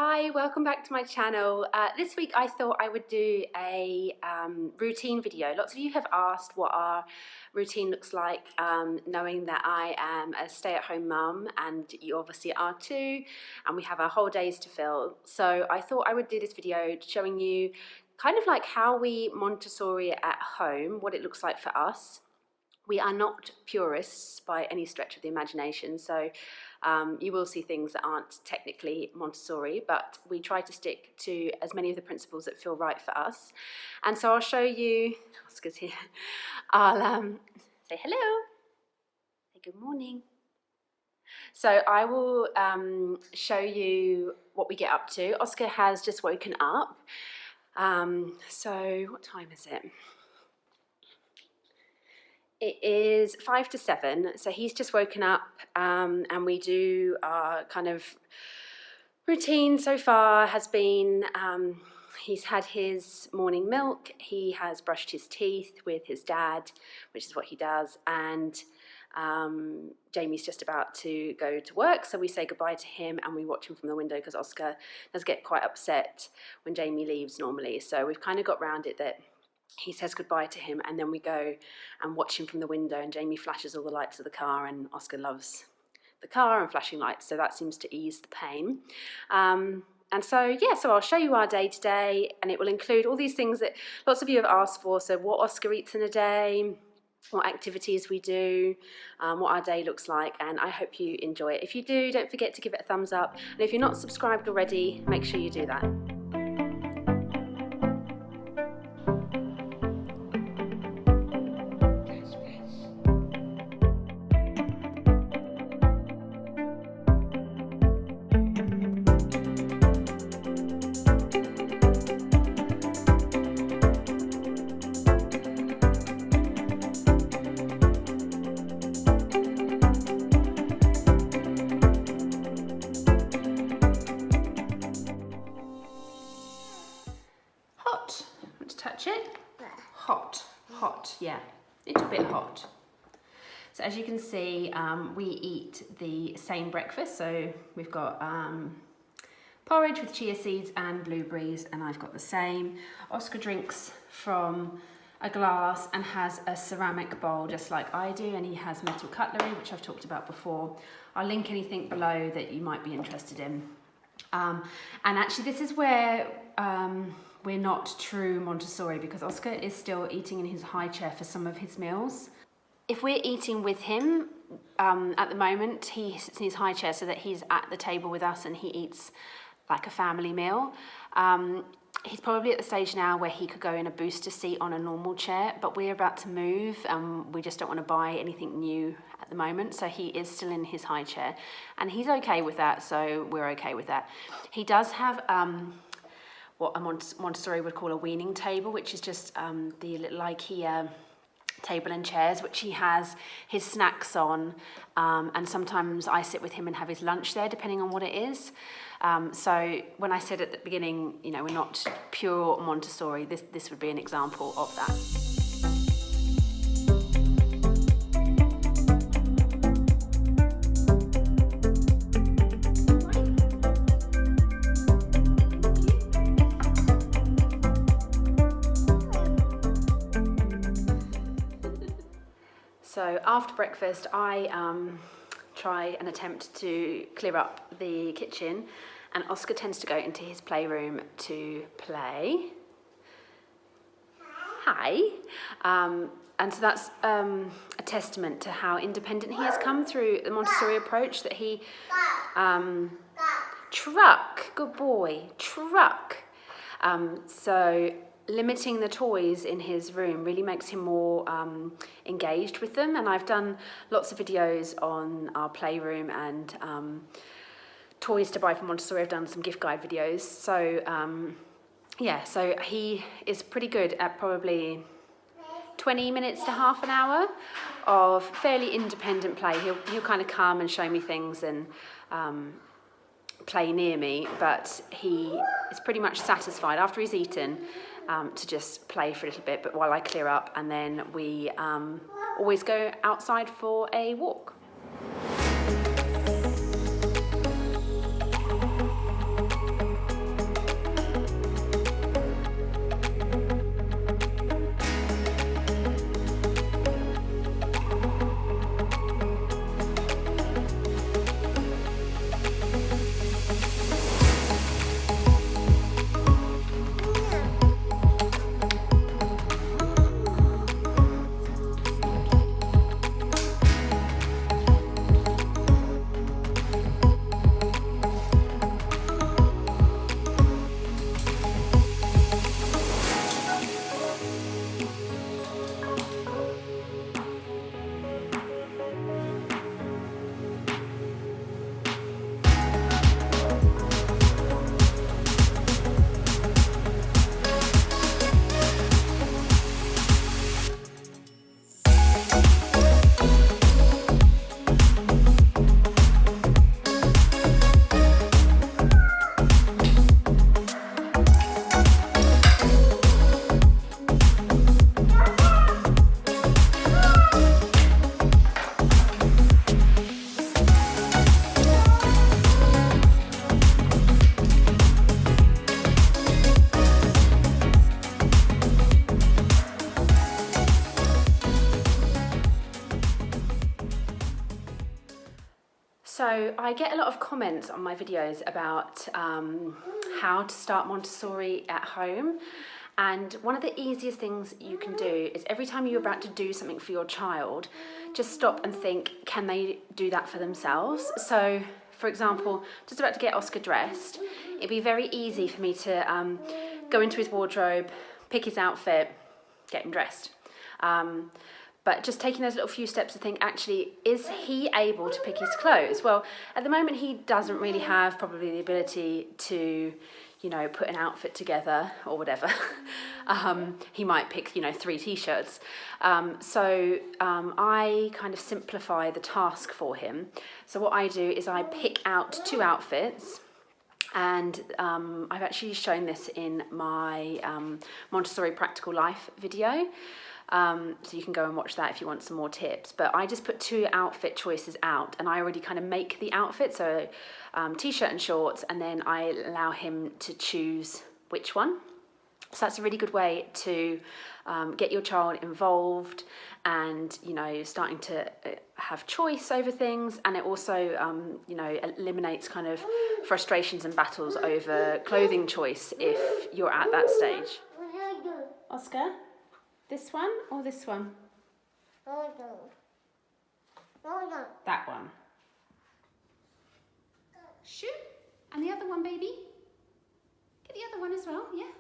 Hi, welcome back to my channel. This week I thought I would do a routine video. Lots of you have asked what our routine looks like, knowing that I am a stay-at-home mum and you obviously are too, and we have our whole days to fill. So I thought I would do this video showing you kind of like how we Montessori at home, what it looks like for us. We are not purists by any stretch of the imagination, so you will see things that aren't technically Montessori, but we try to stick to as many of the principles that feel right for us. And so I'll show you, Oscar's here, I'll say hello, say good morning. So I will show you what we get up to. Oscar has just woken up. So what time is it? It is 5 to 7, so he's just woken up, and we do our kind of routine so far has been, he's had his morning milk, he has brushed his teeth with his dad, which is what he does, and Jamie's just about to go to work, so we say goodbye to him and we watch him from the window because Oscar does get quite upset when Jamie leaves normally, so we've kind of got round it that he says goodbye to him and then we go and watch him from the window, and Jamie flashes all the lights of the car, and Oscar loves the car and flashing lights, so that seems to ease the pain. And so I'll show you our day today, and it will include all these things that lots of you have asked for. So what Oscar eats in a day, what activities we do, what our day looks like, and I hope you enjoy it. If you do, don't forget to give it a thumbs up, and if you're not subscribed already, make sure you do that. Touch it? Hot, yeah, it's a bit hot. So as you can see, we eat the same breakfast. So we've got porridge with chia seeds and blueberries, and I've got the same. Oscar drinks from a glass and has a ceramic bowl just like I do, and he has metal cutlery, which I've talked about before. I'll link anything below that you might be interested in. And actually this is where we're not true Montessori, because Oscar is still eating in his high chair for some of his meals. If we're eating with him, at the moment, he sits in his high chair so that he's at the table with us and he eats like a family meal. He's probably at the stage now where he could go in a booster seat on a normal chair, but we're about to move and we just don't want to buy anything new at the moment, so he is still in his high chair and he's okay with that, so we're okay with that. He does have what a Montessori would call a weaning table, which is just the little IKEA table and chairs, which he has his snacks on, and sometimes I sit with him and have his lunch there, depending on what it is. So when I said at the beginning, you know, we're not pure Montessori, this would be an example of that. So after breakfast, I try and attempt to clear up the kitchen, and Oscar tends to go into his playroom to play. Hi. And so that's a testament to how independent he has come through the Montessori approach, that he... Truck, good boy, truck. So limiting the toys in his room really makes him more engaged with them, and I've done lots of videos on our playroom and toys to buy from Montessori. I've done some gift guide videos, so so he is pretty good at probably 20 minutes to half an hour of fairly independent play. He'll kind of come and show me things and play near me, but he is pretty much satisfied after he's eaten to just play for a little bit, but while I clear up, and then we always go outside for a walk. So I get a lot of comments on my videos about how to start Montessori at home. And one of the easiest things you can do is every time you're about to do something for your child, just stop and think, can they do that for themselves? So, for example, just about to get Oscar dressed, it'd be very easy for me to go into his wardrobe, pick his outfit, get him dressed. But just taking those little few steps to think, actually, is he able to pick his clothes? Well, at the moment, he doesn't really have probably the ability to, you know, put an outfit together or whatever. He might pick, you know, 3 t-shirts. So I kind of simplify the task for him. So what I do is I pick out 2 outfits. And I've actually shown this in my Montessori Practical Life video. So you can go and watch that if you want some more tips. But I just put 2 outfit choices out, and I already kind of make the outfit, so t-shirt and shorts, and then I allow him to choose which one. So that's a really good way to get your child involved and, you know, starting to have choice over things. And it also, you know, eliminates kind of frustrations and battles over clothing choice if you're at that stage. Oscar? This one or this one? That one. Shoe. And the other one, baby. Get the other one as well, yeah.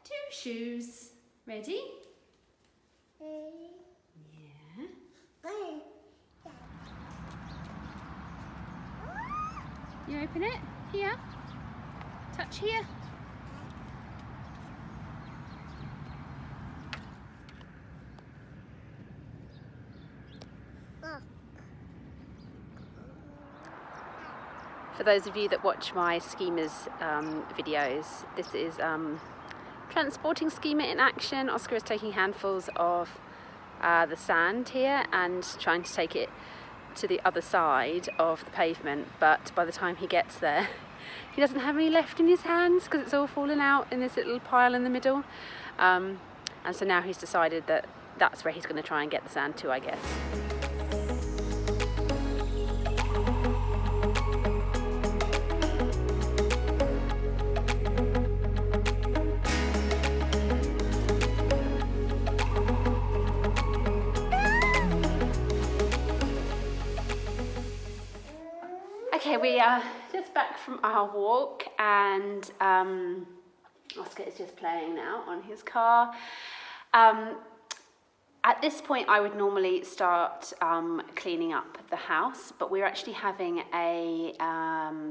2 shoes. Ready? Yeah. You open it. Here. Touch here. For those of you that watch my schemas videos, this is transporting schema in action. Oscar is taking handfuls of the sand here and trying to take it to the other side of the pavement, but by the time he gets there, he doesn't have any left in his hands because it's all fallen out in this little pile in the middle. And so now he's decided that that's where he's going to try and get the sand to, I guess. Okay, we are just back from our walk, and Oscar is just playing now on his car. At this point, I would normally start cleaning up the house, but we're actually having a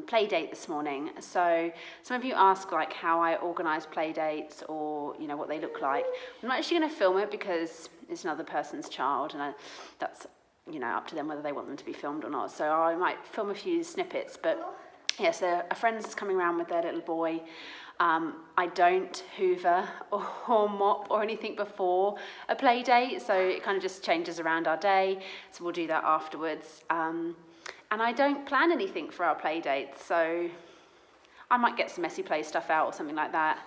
play date this morning. So some of you ask like how I organise play dates, or you know what they look like. I'm not actually going to film it because it's another person's child, and that's, you know, up to them whether they want them to be filmed or not. So I might film a few snippets, but yes, a friend's coming around with their little boy. I don't hoover or mop or anything before a play date, so it kind of just changes around our day, so we'll do that afterwards. And I don't plan anything for our play dates, so I might get some messy play stuff out or something like that,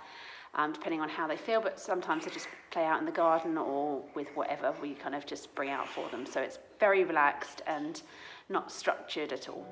depending on how they feel, but sometimes I just play out in the garden or with whatever we kind of just bring out for them. So it's very relaxed and not structured at all.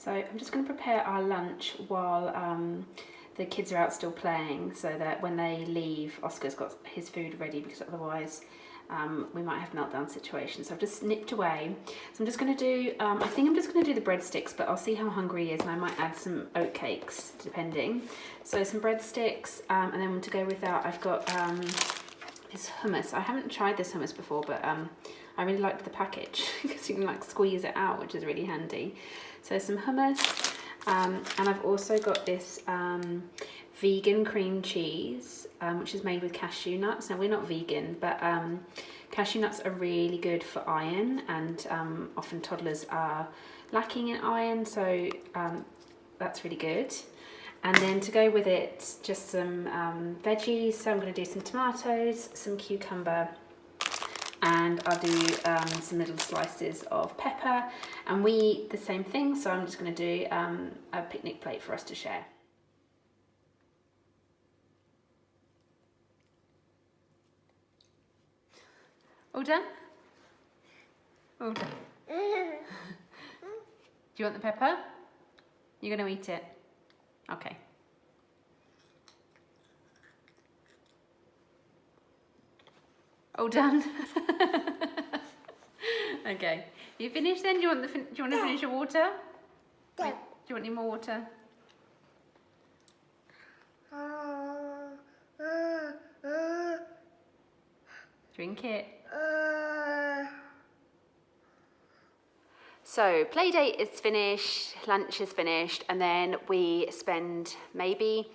So I'm just going to prepare our lunch while the kids are out still playing, so that when they leave, Oscar's got his food ready, because otherwise we might have a meltdown situation. So I've just nipped away. So I'm just going to do, I think I'm just going to do the breadsticks, but I'll see how hungry he is, and I might add some oat cakes, depending. So some breadsticks, and then to go with that, I've got this hummus. I haven't tried this hummus before, but I really liked the package because you can like squeeze it out, which is really handy. So some hummus, and I've also got this vegan cream cheese, which is made with cashew nuts. Now, we're not vegan, but cashew nuts are really good for iron, and often toddlers are lacking in iron, so that's really good. And then to go with it, just some veggies. So I'm going to do some tomatoes, some cucumber, and I'll do some little slices of pepper. And we eat the same thing, so I'm just going to do a picnic plate for us to share. All done? All done. Do you want the pepper? You're going to eat it? Okay. All done? Okay. You finished then? Do you want to finish your water? Do you want any more water? Drink it. So play date is finished, lunch is finished, and then we spend maybe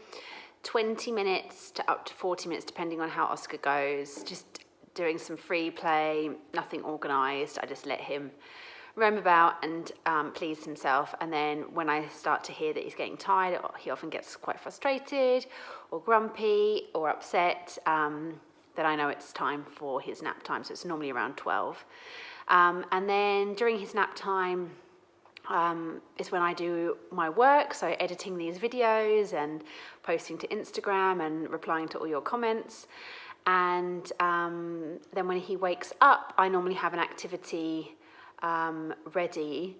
20 minutes to up to 40 minutes, depending on how Oscar goes, just doing some free play, nothing organised. I just let him roam about and please himself. And then when I start to hear that he's getting tired, he often gets quite frustrated or grumpy or upset, then I know it's time for his nap time. So it's normally around 12. And then during his nap time is when I do my work, so editing these videos and posting to Instagram and replying to all your comments. And then when he wakes up, I normally have an activity ready.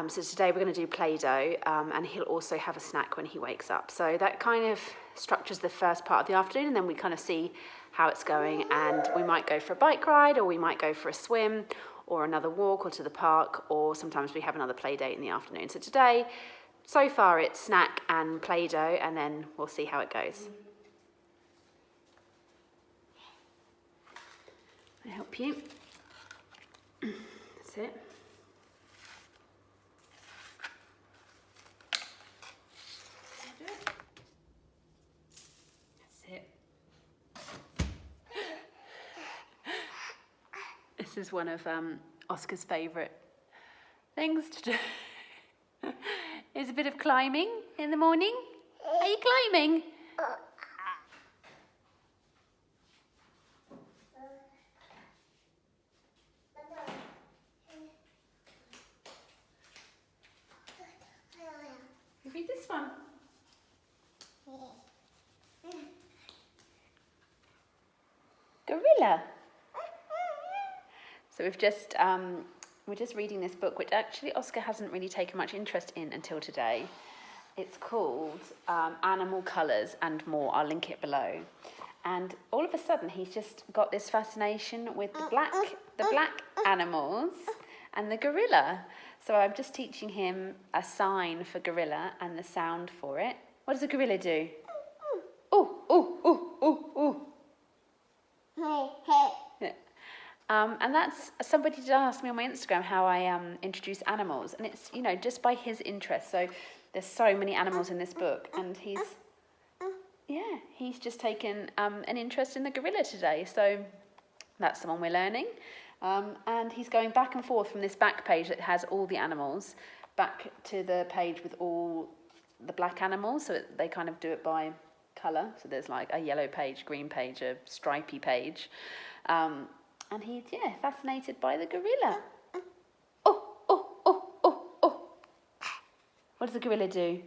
So today we're going to do Play-Doh, and he'll also have a snack when he wakes up. So that kind of structures the first part of the afternoon, and then we kind of see how it's going, and we might go for a bike ride, or we might go for a swim, or another walk, or to the park, or sometimes we have another play date in the afternoon. So today, so far it's snack and Play-Doh, and then we'll see how it goes. I help you. That's it. This is one of Oscar's favourite things to do. Is a bit of climbing in the morning. Are you climbing? You read this one. Gorilla. So we're just reading this book, which actually Oscar hasn't really taken much interest in until today. It's called Animal Colours and More. I'll link it below. And all of a sudden, he's just got this fascination with the black animals and the gorilla. So I'm just teaching him a sign for gorilla and the sound for it. What does a gorilla do? Ooh, ooh, ooh, ooh, ooh. Yeah. And that's, somebody did ask me on my Instagram how I introduce animals, and it's, you know, just by his interest. So there's so many animals in this book, and he's just taken an interest in the gorilla today. So that's the one we're learning. And he's going back and forth from this back page that has all the animals back to the page with all the black animals. So they kind of do it by colour. So there's like a yellow page, green page, a stripy page. And he's, fascinated by the gorilla. Oh, oh, oh, oh, oh. What does the gorilla do?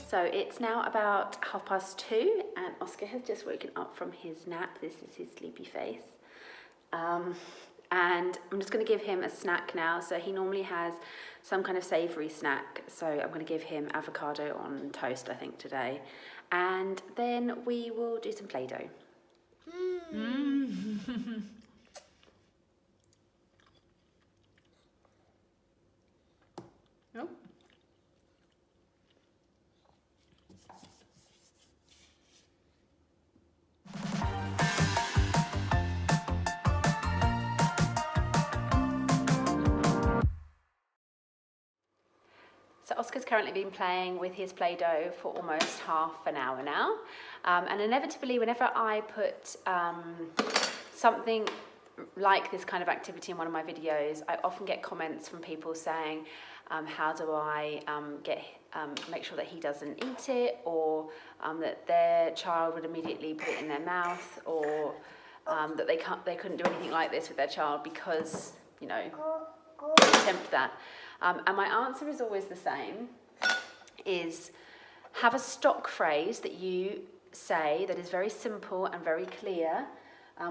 So it's now about 2:30, and Oscar has just woken up from his nap. This is his sleepy face. And I'm just going to give him a snack now. So he normally has some kind of savoury snack. So I'm going to give him avocado on toast, I think, today. And then we will do some Play-Doh. Oh. So Oscar's currently been playing with his Play-Doh for almost half an hour now. And inevitably, whenever I put something like this kind of activity in one of my videos, I often get comments from people saying, how do I make sure that he doesn't eat it, or that their child would immediately put it in their mouth, or that they couldn't do anything like this with their child because, you know, attempt that. And my answer is always the same, is have a stock phrase that you say that is very simple and very clear.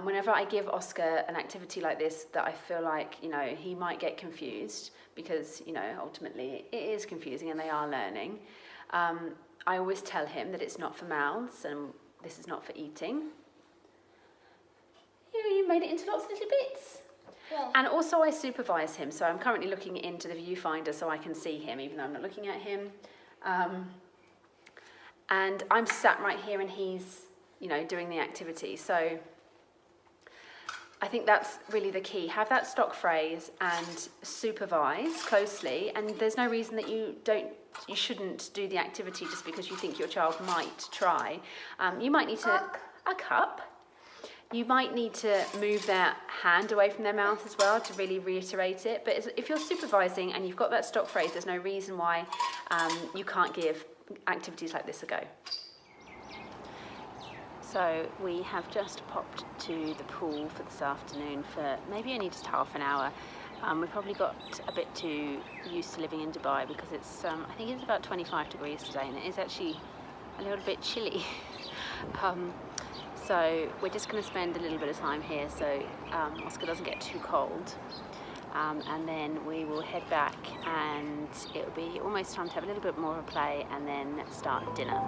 Whenever I give Oscar an activity like this that I feel like, you know, he might get confused, because, you know, ultimately it is confusing and they are learning, I always tell him that it's not for mouths and this is not for eating. You made it into lots of little bits. Yeah. And also I supervise him, so I'm currently looking into the viewfinder so I can see him even though I'm not looking at him. And I'm sat right here and he's, you know, doing the activity. So I think that's really the key. Have that stock phrase and supervise closely, and there's no reason that you shouldn't do the activity just because you think your child might try. You might need to, a cup. You might need to move their hand away from their mouth as well to really reiterate it. But if you're supervising and you've got that stock phrase, there's no reason why you can't give activities like this a go. So we have just popped to the pool for this afternoon for maybe only just half an hour. We probably got a bit too used to living in Dubai because it's, I think it's about 25 degrees today, and it is actually a little bit chilly. So we're just going to spend a little bit of time here so Oscar doesn't get too cold. And then we will head back, and it'll be almost time to have a little bit more of a play and then start dinner.